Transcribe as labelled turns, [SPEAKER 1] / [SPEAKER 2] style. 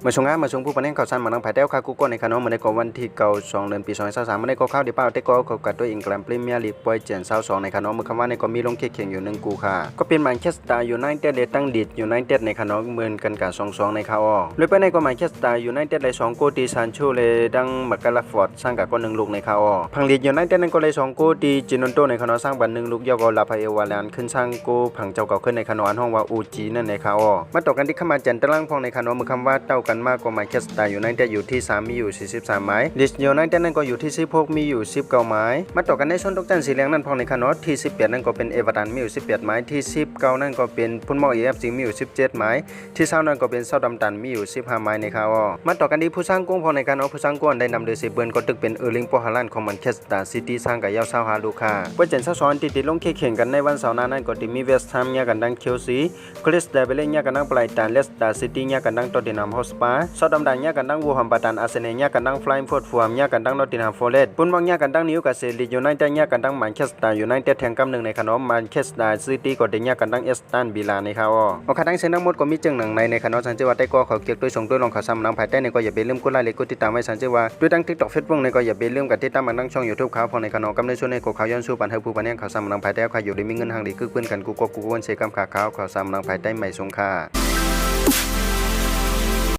[SPEAKER 1] มาชงงานมาชงผู้ปนแห่งข่าวสารมานังภายใต้ข่าวกูก็ในขนมมาในกวันที่เก่า2 เดือนปี2023มาในก็ข่าวที่เป้าแต่ก็กับตัวอังกฤษพรีเมียร์ลีกปล่อยเจน22ในขนมมือคำว่าในก็มีลงเข่งอยู่1กูค่ะก็เป็นแมนเชสเตอร์ยูไนเต็ดตั้งดิดยูไนเต็ดในขนมเหมือนกันกับ2-2ในข่าวเลยไปในก็แมนเชสเตอร์ยูไนเต็ดเลย2โกตีซานโชเลยดังมักกะลาฟอร์ดสร้างกับก็1ลูกในข่าวพังลีดยูไนเต็ดนั้นก็เลย2โกตีจินอนโตในขนมสร้างบัน1ลูกยาวก็ลาพาเอวาลานขึ้นสร้างโกผังเจ้าเก่าขึ้นในขนมห้องว่าอูจีนั่นในข่าวมาต่อกันที่เข้ามาเจนตารางพองในขนมมือคำว่าเต้ากันมากกว่าแมนเชสเตอร์ยูไนเต็ดอยู่ที่3มีอยู่43ไม้ลิสต์ยูไนเต็ดนั้นก็อยู่ที่16มีอยู่19ไม้มาต่อกันในชนตกจันสีเหลืองนั้นพองในขนมที่18นั้นก็เป็นเอเวอร์ตันมีอยู่18ไม้ที่19นั้นก็เป็นพุ่นมอเอฟซีมีอยู่17ไม้ที่20นั้นก็เป็นเซาท์ดัมตันมีอยู่15ไม้ในข่าวมาต่อกันที่ผู้สร้างกุ้งพองในขนมผู้สร้างกุ้งได้นำโดยเซเบิร์นก็ตึกเป็นเออร์ลิงโปฮาลันด์ของแมนเชสเตอร์ซิตี้สร้างกับยาวซาวฮาลูคาเพื่อเจนซาซอนติดลงแข่งกันในวันเสาร์นั้นก็ที่มีเวสต์แฮมเนี่ยกันดังเชลซีคริสเดเบเลเนี่ยกันดังไบรตันเลสเตอร์ซิตี้เนี่ยกันดังท็อตเทนแฮมฮอตสเปอร์เซาท์ดัมตันเนี่ยกันดังวูแฮมปัตตันอาร์เซนอลเนี่ยกันดังฟลายน์ฟอร์ดฟูลแฮมเนี่ยกันดังนอตติงแฮมฟอเรสต์ปุ่นบางเนี่ยกันดังนิวคาสเซิลลีดยูไนเต็ดเนี่ยกันดังแมนเชสเตอร์ยูไนเต็ดแทงกำหนึ่งในขนมแมนเชสเตอร์ซิตี้ก็ได้เนี่ยกันดังเอสตันวิลล่าในข่าวโอเคทั้งเส้นทั้งหมดก็มีจึงหนังในขนมสันเจว่าได้ก็เขาเกี่ยวด้วยส่งด้วยลองข่าวซ้ำหนังภายใต้ในก็อย่าไปลืมกดไลค์กดติดตามไว้สันเจว่าด้วยทั้ง TikTok Facebook ในก็อย่าไปลืมกันติดตามมันทั้งช่อง YouTube ข่าวพอในขนมกำในส่วนในก็ข่าวย้อนสู่ปันให้ผู้ปันแห่งข่าวซ้ำหนังภายใต้ข่าวอยู่ได้มีเงินทางดีคือเพื่อนกันกูก็กูวนเสกำข่าวข่าวซ้ำหนังภายใต้ใหม่สงค่า